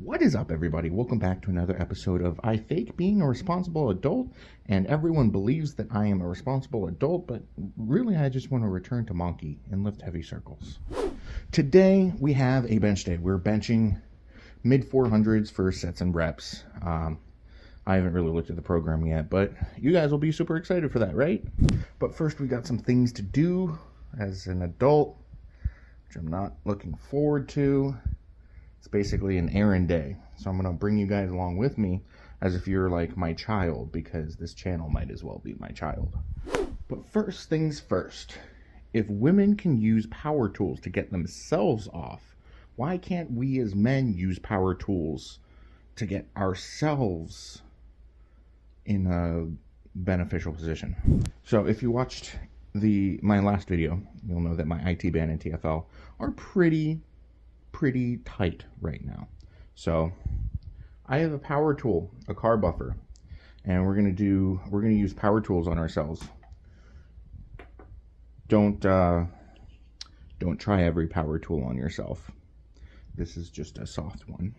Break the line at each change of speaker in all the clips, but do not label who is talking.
What is up, everybody? Welcome back to another episode of I Fake Being a Responsible Adult, and everyone believes that I am a responsible adult, but really I just want to return to monkey and lift heavy circles. Today we have a bench day. We're benching mid 400s for sets and reps. I haven't really looked at the program yet, but you guys will be super excited for that, right? But first we got some things to do as an adult, which I'm not looking forward to. It's basically an errand day. So I'm going to bring you guys along with me as if you're like my child, because this channel might as well be my child. But first things first, if women can use power tools to get themselves off, why can't we as men use power tools to get ourselves in a beneficial position? So if you watched my last video, you'll know that my IT band and TFL are pretty tight right now. So I have a power tool, a car buffer, and we're gonna use power tools on ourselves. Don't try every power tool on yourself. This is just a soft one.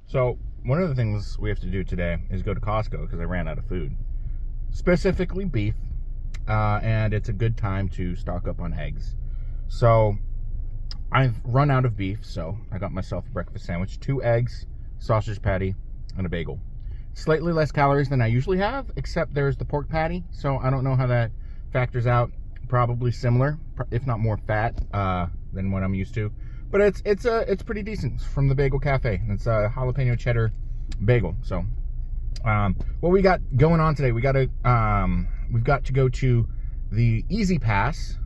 So one of the things we have to do today is go to Costco because I ran out of food, specifically beef, and it's a good time to stock up on eggs. So I've run out of beef, so I got myself a breakfast sandwich, 2 eggs, sausage patty, and a bagel. Slightly less calories than I usually have, except there's the pork patty, so I don't know how that factors out. Probably similar, if not more fat than what I'm used to. But it's pretty decent. It's from the Bagel Cafe. It's a jalapeno cheddar bagel. So, what we got going on today? We've got to go to the Easy Pass,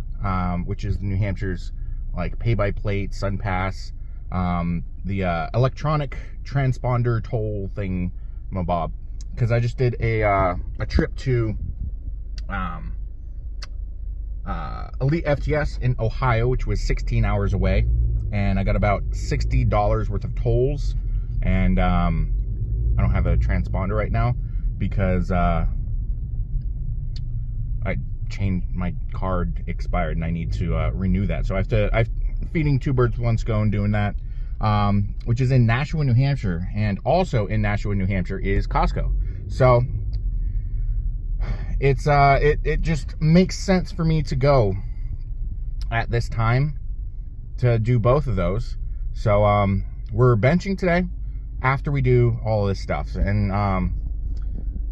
which is New Hampshire's like pay-by-plate Sun Pass, the electronic transponder toll thing, Bob. because I just did a trip to Elite FTS in Ohio, which was 16 hours away, and I got about $60 worth of tolls, and I don't have a transponder right now because I changed, my card expired and I need to renew that. So I'm feeding two birds with one stone doing that, which is in Nashua, New Hampshire, and also in Nashua, New Hampshire is Costco. So it's it just makes sense for me to go at this time to do both of those. So we're benching today after we do all of this stuff, and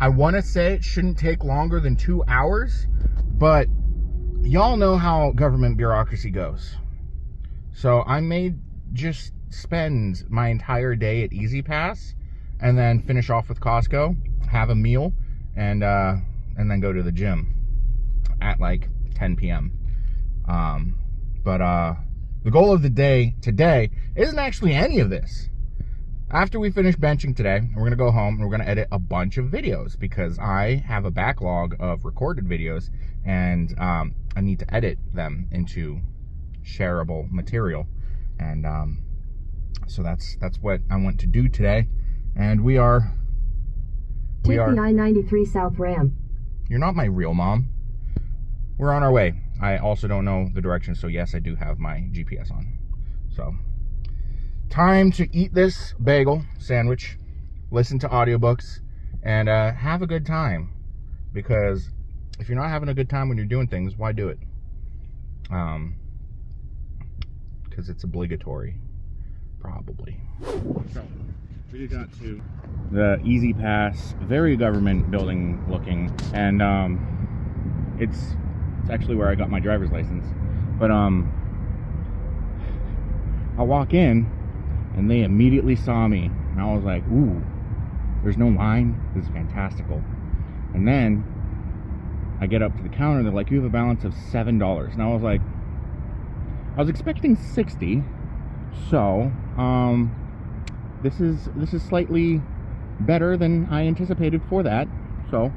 I want to say it shouldn't take longer than 2 hours, but y'all know how government bureaucracy goes. So I may just spend my entire day at Easy Pass and then finish off with Costco, have a meal, and then go to the gym at like 10 p.m. But the goal of the day today isn't actually any of this. After we finish benching today, we're going to go home and we're going to edit a bunch of videos because I have a backlog of recorded videos, and I need to edit them into shareable material. And so that's what I want to do today. And we are...
Take the I-93 South Ram.
You're not my real mom. We're on our way. I also don't know the direction, so yes, I do have my GPS on. So, time to eat this bagel sandwich, listen to audiobooks, and have a good time. Because if you're not having a good time when you're doing things, why do it? Because it's obligatory, probably. So, we just got to the Easy Pass, very government building looking, and it's actually where I got my driver's license. But I walk in and they immediately saw me, and I was like, ooh, there's no line, this is fantastical. And then I get up to the counter, they're like, you have a balance of $7, and I was like, I was expecting 60, so this is slightly better than I anticipated for that. So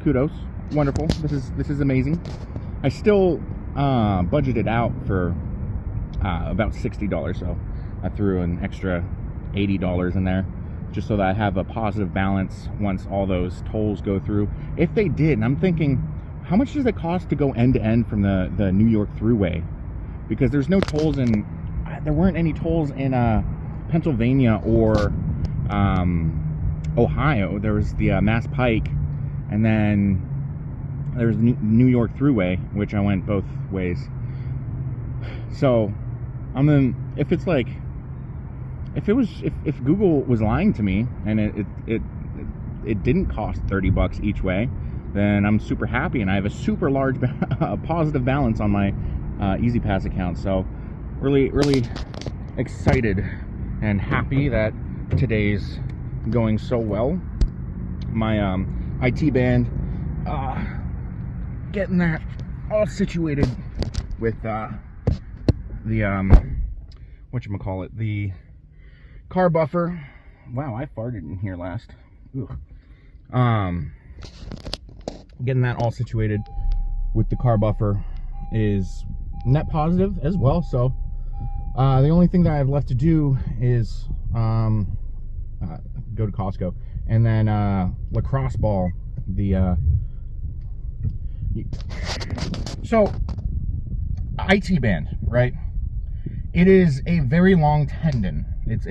kudos, wonderful. This is amazing. I still budgeted out for about $60, so I threw an extra $80 in there just so that I have a positive balance once all those tolls go through. If they did, and I'm thinking, how much does it cost to go end to end from the New York Thruway? Because there's no tolls there weren't any tolls in Pennsylvania or Ohio. There was the Mass Pike, and then there was the New York Thruway, which I went both ways. So if it's like, if Google was lying to me and it didn't cost $30 each way, then I'm super happy, and I have a super large positive balance on my Easy Pass account. So really excited and happy that today's going so well. My IT band, getting that all situated with the whatchamacallit, the car buffer. Wow, I farted in here last. Ugh. Getting that all situated with the car buffer is net positive as well. So the only thing that I have left to do is go to Costco, and then lacrosse ball, so IT band, right? It is a very long tendon. It's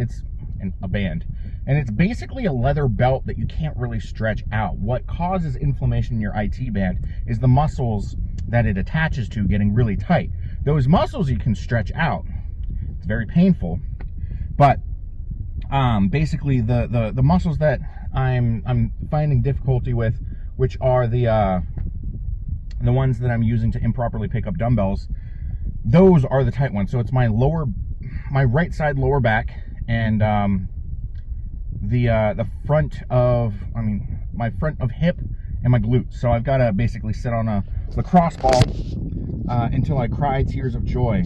a band, and it's basically a leather belt that you can't really stretch out. What causes inflammation in your IT band is the muscles that it attaches to getting really tight. Those muscles you can stretch out. It's very painful, but basically the muscles that I'm finding difficulty with, which are the ones that I'm using to improperly pick up dumbbells, those are the tight ones. So it's my right side lower back, and the front of, my front of hip and my glutes. So I've got to basically sit on a lacrosse ball until I cry tears of joy.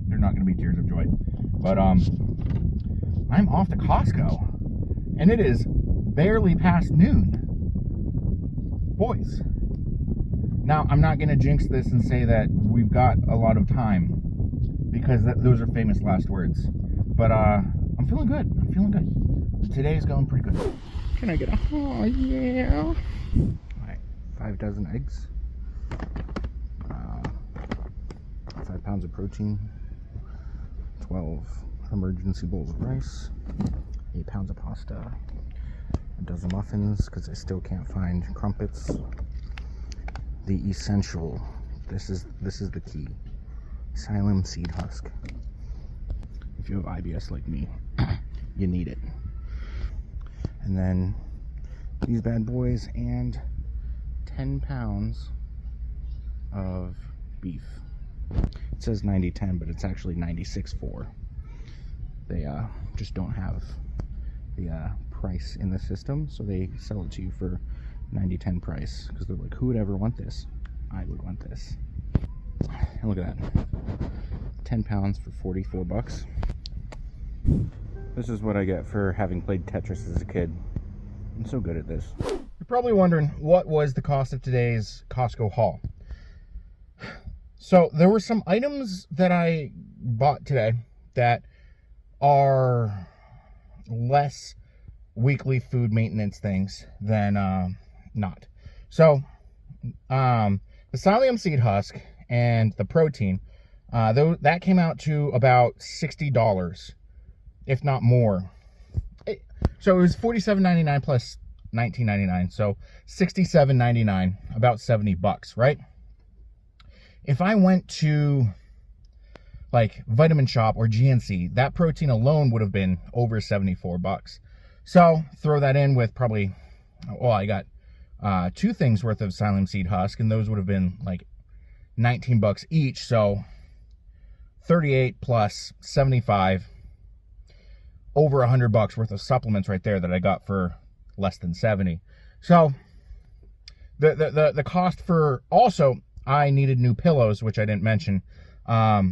They're not going to be tears of joy, but I'm off to Costco, and it is barely past noon. Boys. Now, I'm not going to jinx this and say that we've got a lot of time, because those are famous last words. But I'm feeling good. I'm feeling good. Today's going pretty good. Can I get a... Oh, yeah. All right. 5 dozen eggs. 5 pounds of protein. 12 emergency bowls of rice. 8 pounds of pasta. A dozen muffins, because I still can't find crumpets. The essential. This is the key. Psyllium seed husk. If you have IBS like me, you need it. And then these bad boys, and 10 pounds of beef. It says 90-10, but it's actually 96-4. They just don't have the price in the system, so they sell it to you for 90-10 price, because they're like, who would ever want this? I would want this. And look at that, 10 pounds for 44 bucks. This is what I get for having played Tetris as a kid. I'm so good at this. You're probably wondering, what was the cost of today's Costco haul? So there were some items that I bought today that are less weekly food maintenance things than not. So the psyllium seed husk and the protein, that came out to about $60, if not more. So it was $47.99 plus $19.99, so $67.99, about 70 bucks, right? If I went to like Vitamin Shop or GNC, that protein alone would have been over 74 bucks. So throw that in with probably, well, I got 2 things worth of psyllium seed husk, and those would have been like 19 bucks each. So 38 plus 75, over 100 bucks worth of supplements right there that I got for less than 70. So the cost for, also I needed new pillows, which I didn't mention. I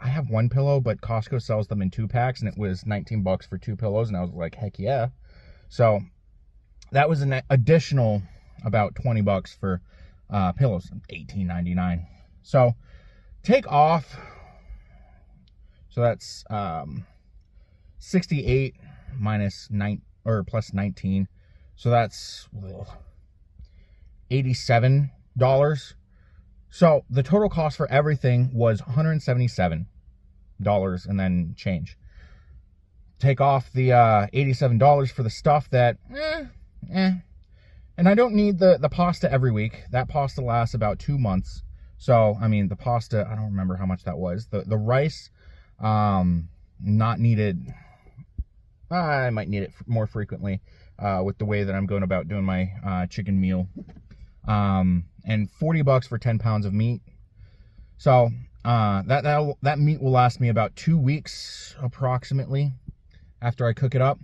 have 1 pillow, but Costco sells them in 2-packs, and it was 19 bucks for 2 pillows, and I was like, heck yeah. So that was an additional about 20 bucks for pillows, $18.99. So take off, so that's 68 minus 9 or plus 19, so that's $87. So the total cost for everything was $177 and then change. Take off the $87 for the stuff that and I don't need the pasta every week. That pasta lasts about 2 months. So I mean, the pasta, I don't remember how much that was. The rice, not needed. I might need it more frequently with the way that I'm going about doing my chicken meal. And 40 bucks for 10 pounds of meat. So that meat will last me about 2 weeks approximately after I cook it up,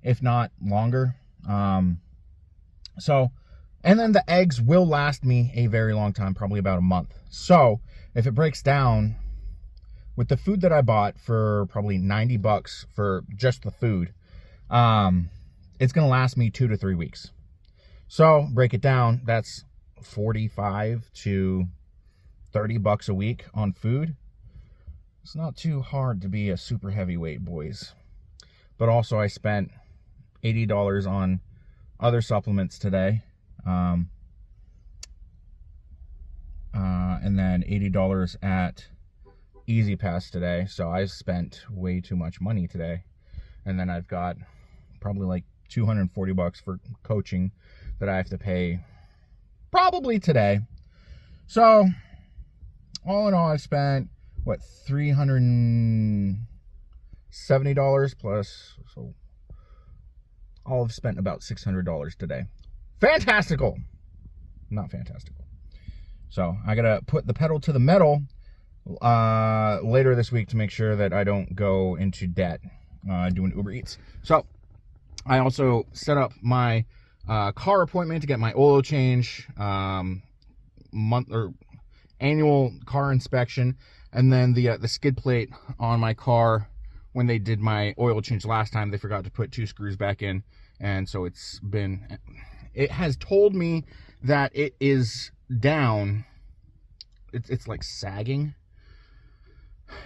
if not longer. So, and then the eggs will last me a very long time, probably about a month. So if it breaks down with the food that I bought for probably 90 bucks for just the food, it's going to last me 2 to 3 weeks. So break it down. That's 45 to 30 bucks a week on food. It's not too hard to be a super heavyweight, boys. But also I spent $80 on other supplements today. And then $80 at Easy Pass today. So I spent way too much money today. And then I've got probably like 240 bucks for coaching that I have to pay probably today. So all in all, I spent what, $370 plus, so I'll have spent about $600 today. Fantastical. Not fantastical. So I gotta put the pedal to the metal later this week to make sure that I don't go into debt doing Uber Eats. So I also set up my car appointment to get my oil change, month or annual car inspection, and then the skid plate on my car. When they did my oil change last time, they forgot to put 2 screws back in, And so it has told me that it is down. It's like sagging.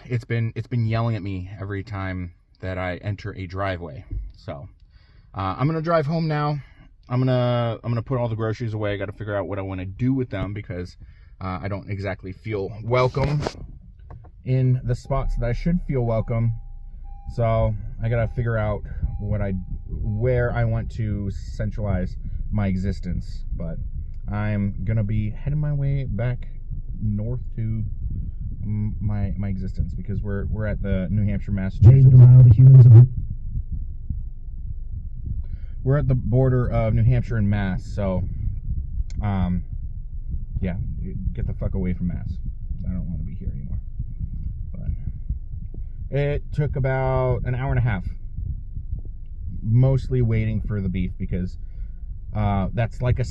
It's been yelling at me every time that I enter a driveway. So I'm gonna drive home now. I'm gonna put all the groceries away. I got to figure out what I want to do with them, because I don't exactly feel welcome in the spots that I should feel welcome. So I got to figure out where I want to centralize my existence. But I'm gonna be heading my way back north to my existence, because we're at the New Hampshire, Massachusetts. We're at the border of New Hampshire and Mass, so yeah, get the fuck away from Mass. I don't want to be here anymore. But it took about an hour and a half, mostly waiting for the beef, because that's like a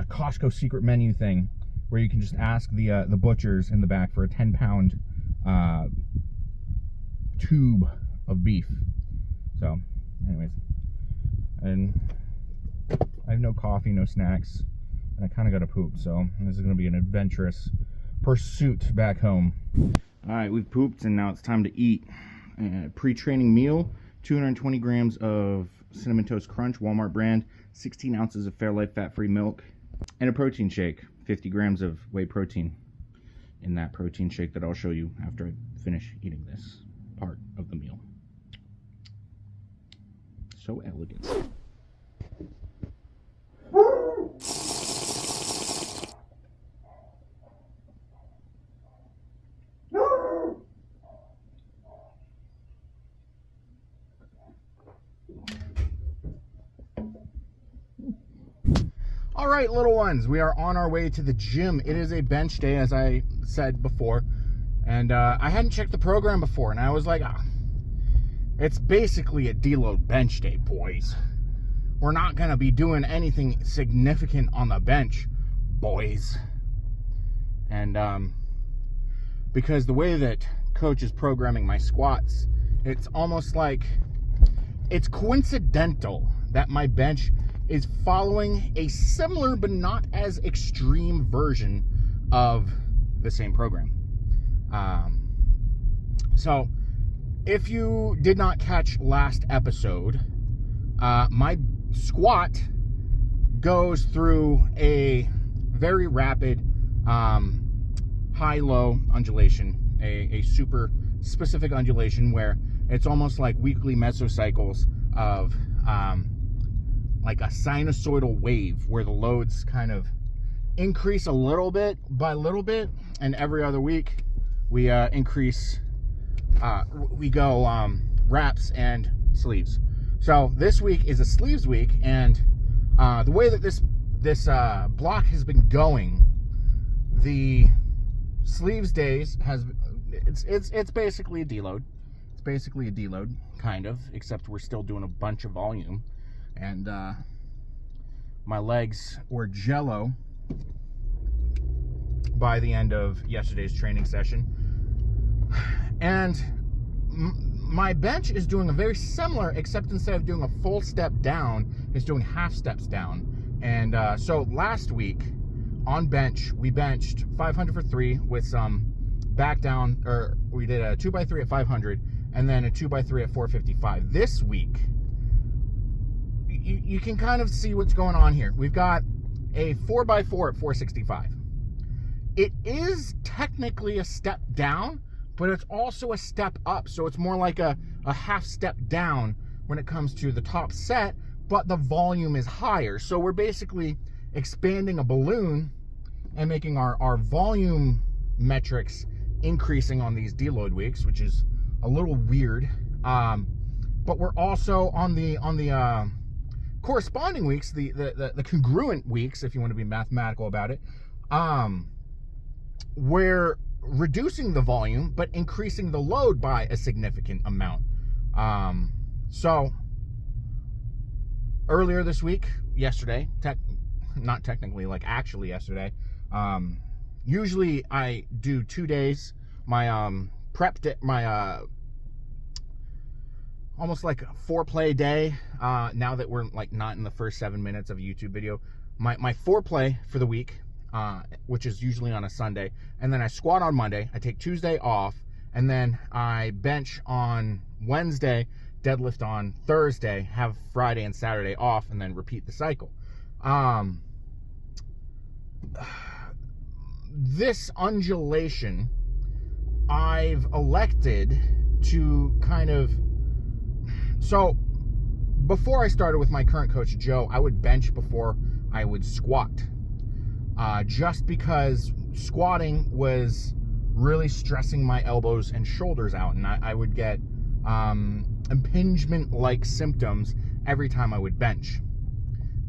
Costco secret menu thing, where you can just ask the butchers in the back for a 10-pound tube of beef. So, anyways, and I have no coffee, no snacks, and I kind of got to poop. So this is going to be an adventurous pursuit back home. All right, we've pooped, and now it's time to eat. Pre-training meal: 220 grams of Cinnamon Toast Crunch, Walmart brand, 16 ounces of Fairlife fat-free milk, and a protein shake. 50 grams of whey protein in that protein shake that I'll show you after I finish eating this part of the meal. So elegant. All right, little ones, we are on our way to the gym. It is a bench day, as I said before, and I hadn't checked the program before, and I was like, it's basically a deload bench day, boys. We're not going to be doing anything significant on the bench, boys. And because the way that coach is programming my squats, it's almost like it's coincidental that my bench is following a similar but not as extreme version of the same program. So if you did not catch last episode, my squat goes through a very rapid high-low undulation, a super specific undulation where it's almost like weekly mesocycles of like a sinusoidal wave, where the loads kind of increase a little bit by little bit, and every other week we increase, we go wraps and sleeves. So this week is a sleeves week, and the way that this block has been going, the sleeves days it's basically a deload. It's basically a deload, kind of, except we're still doing a bunch of volume. And my legs were jello by the end of yesterday's training session. And my bench is doing a very similar, except instead of doing a full step down, it's doing half steps down. And so last week on bench, we benched 500 for 3 with some back down, or we did a 2x3 at 500 and then a 2x3 at 455. This week, you can kind of see what's going on here. We've got a 4x4 at 465. It is technically a step down, but it's also a step up. So it's more like a half step down when it comes to the top set, but the volume is higher. So we're basically expanding a balloon and making our volume metrics increasing on these deload weeks, which is a little weird. But we're also on the corresponding weeks, the congruent weeks, if you want to be mathematical about it, we're reducing the volume but increasing the load by a significant amount. So earlier this week, yesterday, not technically, like actually yesterday, usually I do 2 days. My prep day, almost like a foreplay day. Now that we're like not in the first 7 minutes of a YouTube video, my foreplay for the week, which is usually on a Sunday, and then I squat on Monday. I take Tuesday off, and then I bench on Wednesday, deadlift on Thursday, have Friday and Saturday off, and then repeat the cycle. This undulation, I've elected to kind of... So, before I started with my current coach, Joe, I would bench before I would squat. Just because squatting was really stressing my elbows and shoulders out, and I would get impingement-like symptoms every time I would bench.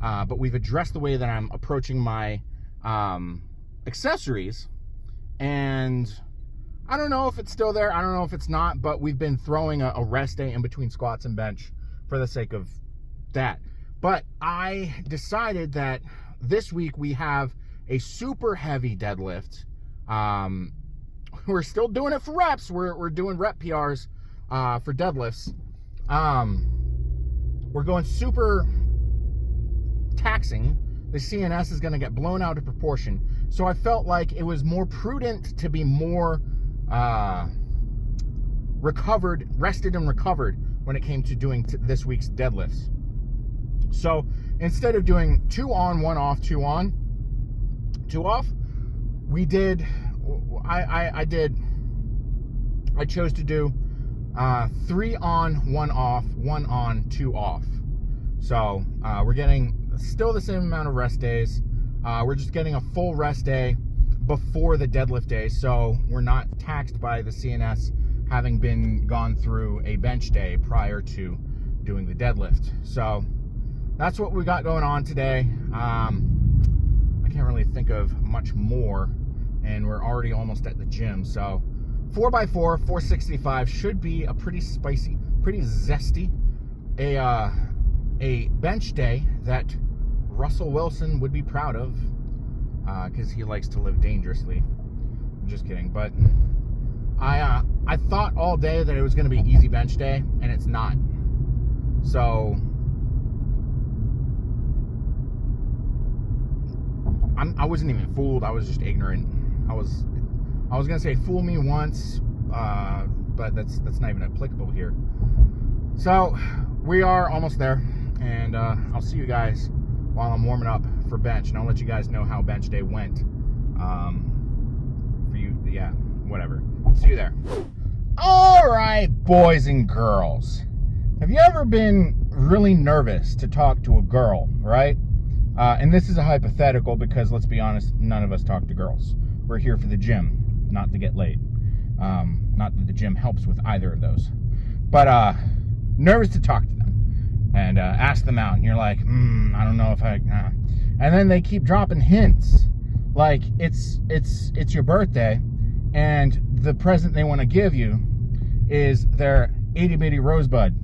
But we've addressed the way that I'm approaching my accessories, and I don't know if it's still there, I don't know if it's not, but we've been throwing a rest day in between squats and bench for the sake of that. But I decided that this week we have a super heavy deadlift. We're still doing it for reps. We're doing rep PRs for deadlifts. We're going super taxing. The CNS is going to get blown out of proportion. So I felt like it was more prudent to be more rested and recovered when it came to doing this week's deadlifts. So instead of doing 2 on, 1 off, 2 on, 2 off, we did, I chose to do 3 on, 1 off, 1 on, 2 off. So we're getting still the same amount of rest days. We're just getting a full rest day before the deadlift day, so we're not taxed by the CNS having been gone through a bench day prior to doing the deadlift. So that's what we got going on today. I can't really think of much more, and we're already almost at the gym. So 4x4, 465 should be a pretty spicy, pretty zesty, a bench day that Russell Wilson would be proud of, because he likes to live dangerously. I'm just kidding, but I thought all day that it was going to be easy bench day, and it's not. So I wasn't even fooled. I was just ignorant. I was gonna say fool me once, but that's not even applicable here. So we are almost there, and I'll see you guys while I'm warming up for bench, and I'll let you guys know how bench day went. For you, yeah, whatever. See you there. All right, boys and girls. Have you ever been really nervous to talk to a girl, right? And this is a hypothetical because, let's be honest, none of us talk to girls. We're here for the gym, not to get laid. Not that the gym helps with either of those. But nervous to talk to them and ask them out. And you're like, I don't know if I... And then they keep dropping hints. Like, it's your birthday, and the present they want to give you is their itty-bitty rosebud.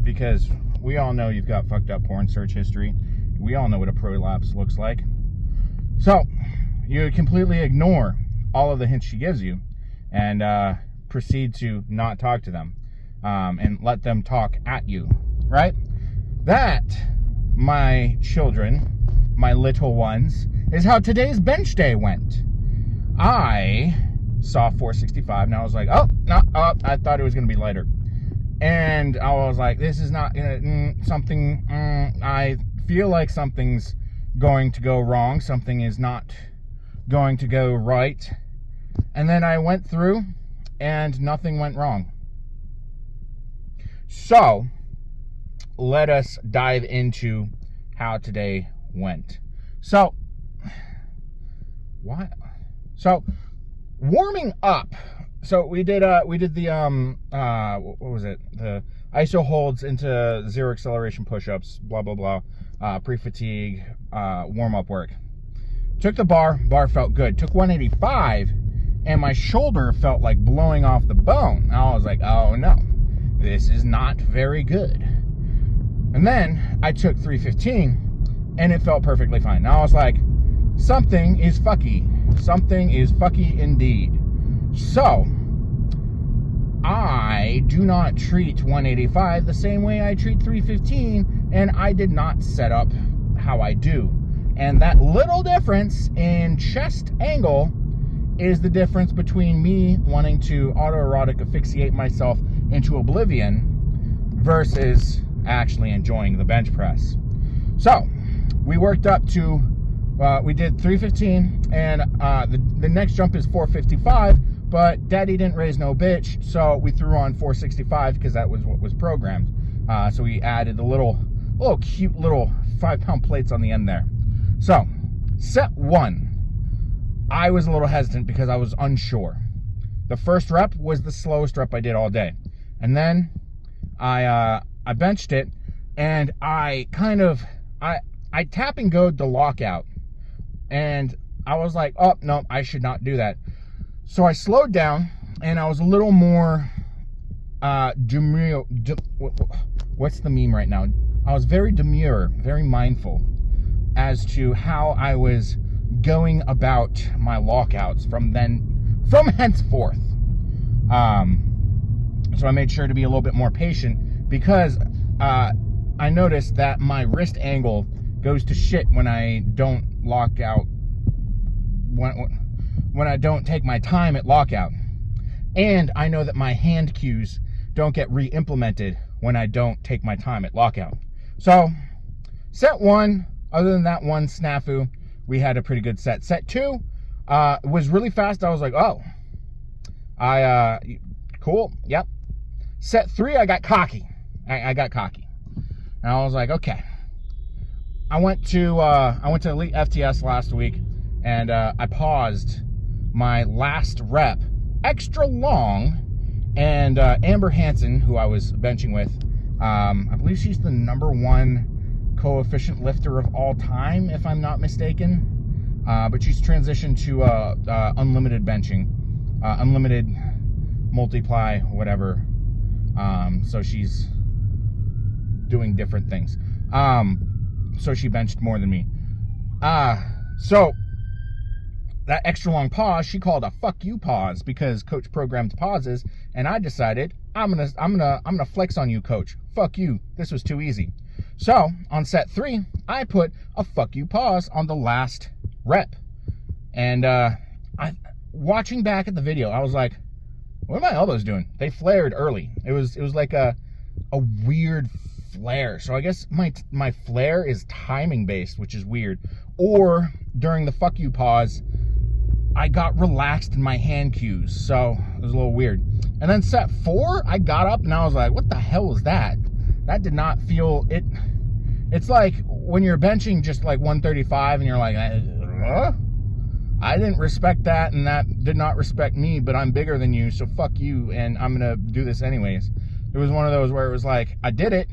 Because we all know you've got fucked up porn search history. We all know what a prolapse looks like. So, you completely ignore all of the hints she gives you and proceed to not talk to them and let them talk at you, right? That, my children, my little ones, is how today's bench day went. I saw 465 and I was like, I thought it was going to be lighter. And I was like, this is not going to, I feel like something's going to go wrong. Something is not going to go right. And then I went through and nothing went wrong. So let us dive into how today went. So warming up. So we did the what was it? The iso holds into 0 acceleration push-ups, blah blah blah, pre-fatigue, warm-up work. Took the bar felt good. Took 185, and my shoulder felt like blowing off the bone. And I was like, oh no, this is not very good. And then I took 315, and it felt perfectly fine. And I was like, something is fucky. Something is fucky indeed. So I do not treat 185 the same way I treat 315, and I did not set up how I do. And that little difference in chest angle is the difference between me wanting to autoerotic asphyxiate myself into oblivion versus actually enjoying the bench press. So we worked up to, we did 315, and the next jump is 455, but Daddy didn't raise no bitch, so we threw on 465 because that was what was programmed. So we added the little cute little 5-pound plates on the end there. So set 1. I was a little hesitant because I was unsure. The first rep was the slowest rep I did all day. And then I benched it, and I tap and go'd the lockout. And I was like, oh, no, I should not do that. So I slowed down, and I was a little more demure. What's the meme right now? I was very demure, very mindful as to how I was going about my lockouts from henceforth. So I made sure to be a little bit more patient because I noticed that my wrist angle goes to shit when I don't lock out, when I don't take my time at lockout. And I know that my hand cues don't get re-implemented when I don't take my time at lockout. So set 1, other than that one snafu, we had a pretty good set. Set 2 was really fast. I was like, oh, cool, yep. Set 3, I got cocky. I got cocky. And I was like, okay. I went to Elite FTS last week, and I paused my last rep extra long, and Amber Hansen, who I was benching with, I believe she's the #1 coefficient lifter of all time, if I'm not mistaken. But she's transitioned to unlimited benching, unlimited multiply, whatever. So she's doing different things. So she benched more than me. So that extra long pause, she called a fuck you pause because coach programmed pauses, and I decided I'm gonna flex on you, coach. Fuck you. This was too easy. So on set 3, I put a fuck you pause on the last rep. And watching back at the video, I was like, what are my elbows doing? They flared early. It was like a weird flare. So I guess my flare is timing based, which is weird. Or during the fuck you pause, I got relaxed in my hand cues. So it was a little weird. And then set 4, I got up and I was like, what the hell was that? That did not feel it. It's like when you're benching just like 135 and you're like, I didn't respect that, and that did not respect me, but I'm bigger than you, so fuck you, and I'm gonna do this anyways. It was one of those where it was like, I did it,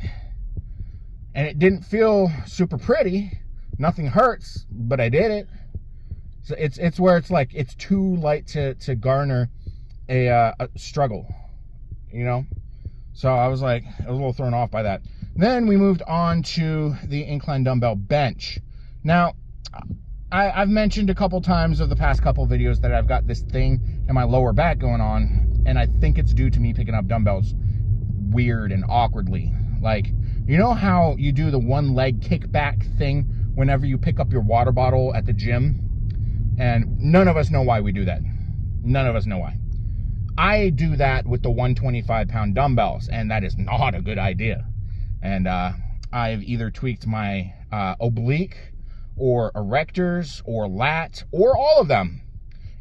and it didn't feel super pretty. Nothing hurts, but I did it. So it's where it's like it's too light to garner a struggle, you know. So I was like, I was a little thrown off by that. Then we moved on to the incline dumbbell bench. Now, I've mentioned a couple times of the past couple videos that I've got this thing in my lower back going on, and I think it's due to me picking up dumbbells weird and awkwardly. Like, you know how you do the one leg kickback thing whenever you pick up your water bottle at the gym? And none of us know why we do that. None of us know why. I do that with the 125-pound dumbbells, and that is not a good idea. And I've either tweaked my oblique or erectors or lat or all of them.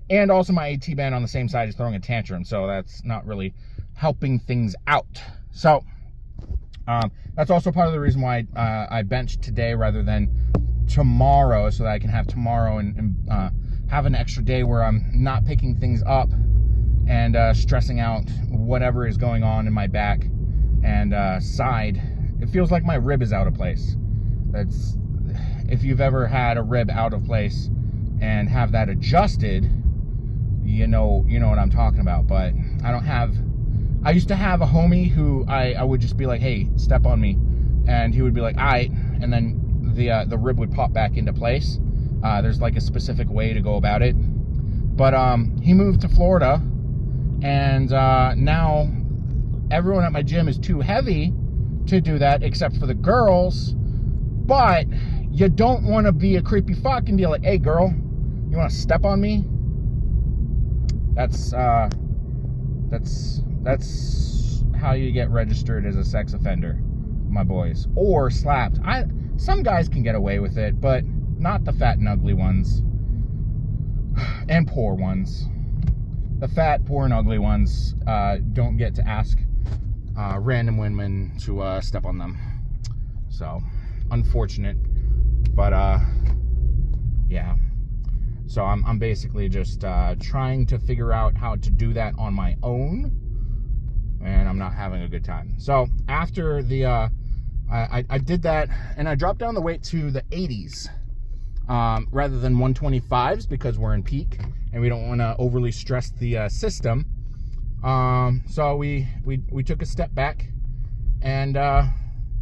And also my AT band on the same side is throwing a tantrum, so that's not really helping things out. So that's also part of the reason why I benched today rather than tomorrow, so that I can have tomorrow and have an extra day where I'm not picking things up and stressing out whatever is going on in my back and side. It feels like my rib is out of place. That's, if you've ever had a rib out of place and have that adjusted, you know what I'm talking about. But I used to have a homie who I would just be like, hey, step on me, and he would be like, all right, and then the rib would pop back into place. There's like a specific way to go about it. But he moved to Florida, and now everyone at my gym is too heavy to do that except for the girls. But you don't want to be a creepy fuck and be like, hey girl, you want to step on me? That's how you get registered as a sex offender, my boys, or slapped. Some guys can get away with it, but not the fat and ugly ones and poor ones. The fat, poor, and ugly ones don't get to ask random women to step on them. So, unfortunate, but yeah. So I'm basically just trying to figure out how to do that on my own, and I'm not having a good time. So after the I did that, and I dropped down the weight to the 80s rather than 125s because we're in peak and we don't want to overly stress the system. So we took a step back, and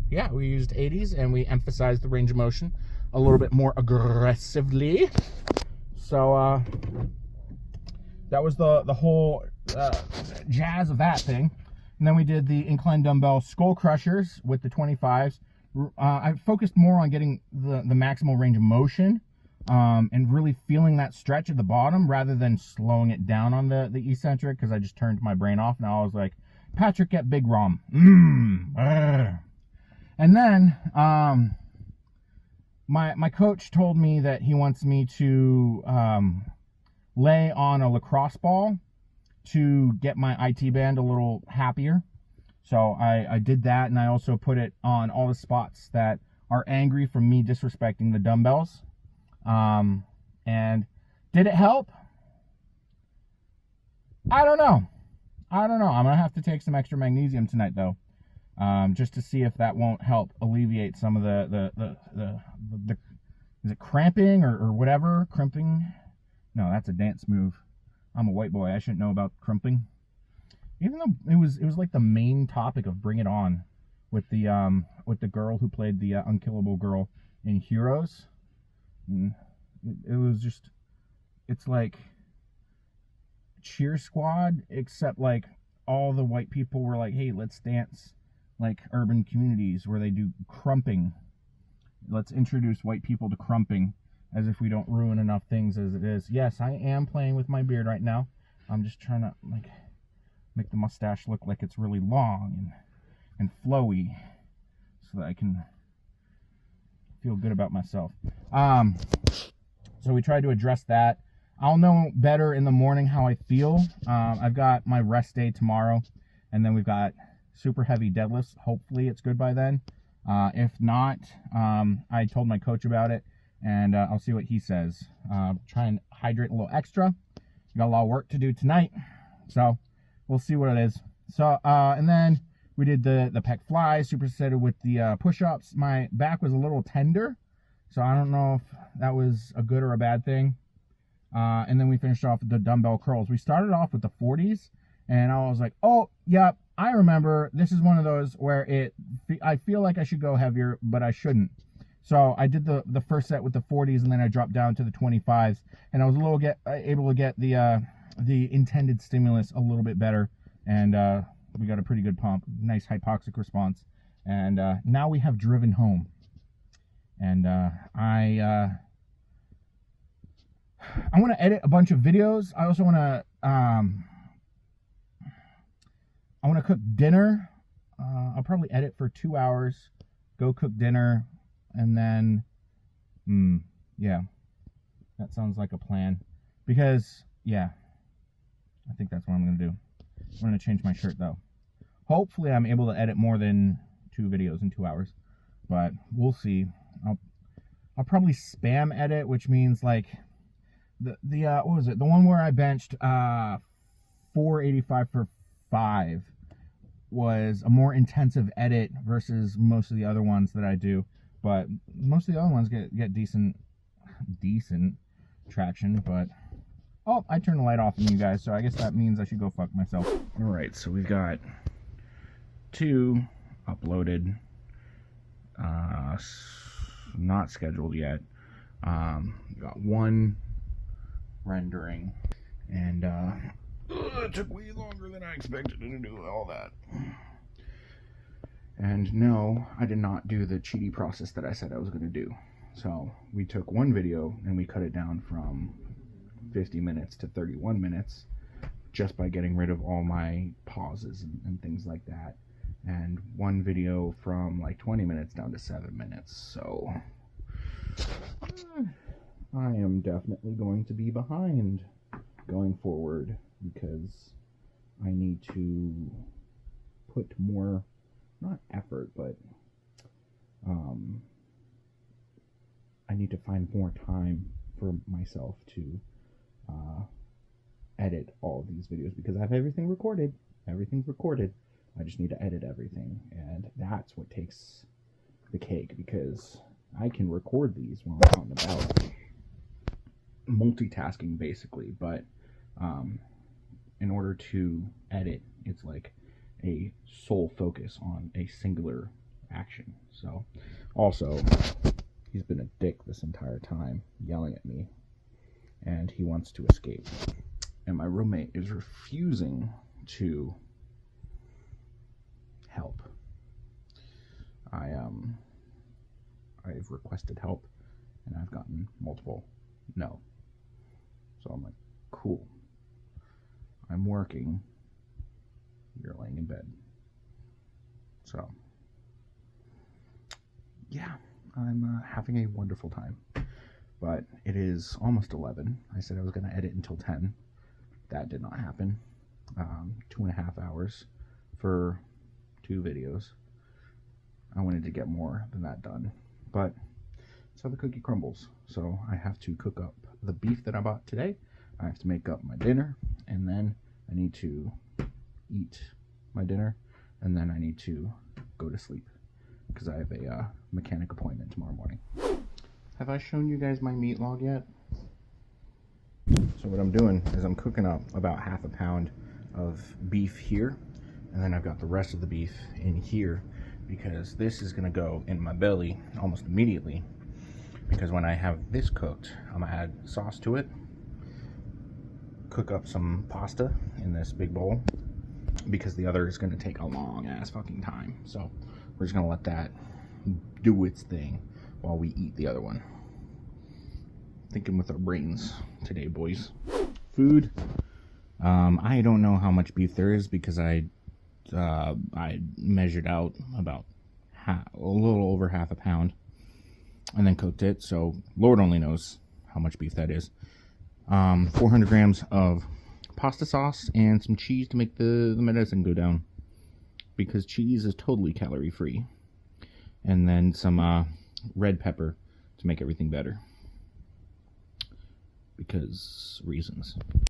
yeah, we used 80s and we emphasized the range of motion a little bit more aggressively. So that was the whole jazz of that thing. And then we did the incline dumbbell skull crushers with the 25s. I focused more on getting the maximal range of motion and really feeling that stretch at the bottom rather than slowing it down on the eccentric, because I just turned my brain off. Now I was like, Patrick, get big ROM. And then my coach told me that he wants me to lay on a lacrosse ball to get my IT band a little happier. So I did that, and I also put it on all the spots that are angry from me disrespecting the dumbbells. And did it help? I don't know. I'm gonna have to take some extra magnesium tonight though, just to see if that won't help alleviate some of the is it cramping or whatever? Crimping? No, that's a dance move. I'm a white boy. I shouldn't know about crimping. Even though it was like the main topic of Bring It On with the girl who played the unkillable girl in Heroes. It was just, it's like Cheer Squad, except like all the white people were like, hey, let's dance like urban communities where they do crumping. Let's introduce white people to crumping, as if we don't ruin enough things as it is. Yes, I am playing with my beard right now. I'm just trying to like make the mustache look like it's really long and flowy so that I can feel good about myself. So we tried to address that. I'll know better in the morning how I feel. I've got my rest day tomorrow, and then we've got super heavy deadlifts. Hopefully it's good by then. If not, I told my coach about it, and I'll see what he says. Try and hydrate a little extra. We got a lot of work to do tonight, so we'll see what it is. So, and then we did the pec flies, supersetted with the push-ups. My back was a little tender, so I don't know if that was a good or a bad thing. And then we finished off with the dumbbell curls. We started off with the 40s, and I was like, oh, yep, I remember. This is one of those where I feel like I should go heavier, but I shouldn't. So I did the first set with the 40s, and then I dropped down to the 25s, and I was able to get the intended stimulus a little bit better, and we got a pretty good pump, nice hypoxic response, and now we have driven home, and I want to edit a bunch of videos. I also want to cook dinner. I'll probably edit for 2 hours, go cook dinner, and then yeah, that sounds like a plan. Because yeah, I think that's what I'm gonna do. I'm gonna change my shirt though. Hopefully I'm able to edit more than 2 videos in 2 hours, but we'll see. I'll probably spam edit, which means like the what was it? The one where I benched 485 for 5 was a more intensive edit versus most of the other ones that I do. But most of the other ones get decent traction. But oh, I turned the light off on you guys, so I guess that means I should go fuck myself. All right, so we've got 2 uploaded, not scheduled yet. Got 1 rendering, and It took way longer than I expected to do all that. And no, I did not do the cheaty process that I said I was going to do. So we took one video and we cut it down from 50 minutes to 31 minutes just by getting rid of all my pauses and things like that. And one video from like 20 minutes down to 7 minutes. So I am definitely going to be behind going forward because I need to put more, not effort, but I need to find more time for myself to edit all of these videos because I have everything recorded. Everything's recorded. I just need to edit everything, and that's what takes the cake because I can record these while I'm out and about, multitasking basically, but in order to edit, it's like a sole focus on a singular action. So also, he's been a dick this entire time, yelling at me, and he wants to escape. And my roommate is refusing to help. I've requested help, and I've gotten multiple no. So I'm like, cool. I'm working. You're laying in bed. So, yeah, I'm having a wonderful time. But it is almost 11. I said I was going to edit until 10. That did not happen. 2.5 hours for 2 videos. I wanted to get more than that done. But so the cookie crumbles. So I have to cook up the beef that I bought today. I have to make up my dinner. And then I need to eat my dinner. And then I need to go to sleep. Because I have a mechanic appointment tomorrow morning. Have I shown you guys my meat log yet? So what I'm doing is I'm cooking up about half a pound of beef here. And then I've got the rest of the beef in here. Because this is going to go in my belly almost immediately. Because when I have this cooked, I'm going to add sauce to it. Cook up some pasta in this big bowl. Because the other is going to take a long ass fucking time. So we're just going to let that do its thing while we eat the other one. Thinking with our brains today, boys. Food. I don't know how much beef there is because I measured out about a little over half a pound and then cooked it. So Lord only knows how much beef that is. 400 grams of pasta sauce and some cheese to make the medicine go down because cheese is totally calorie free. And then some red pepper to make everything better because reasons.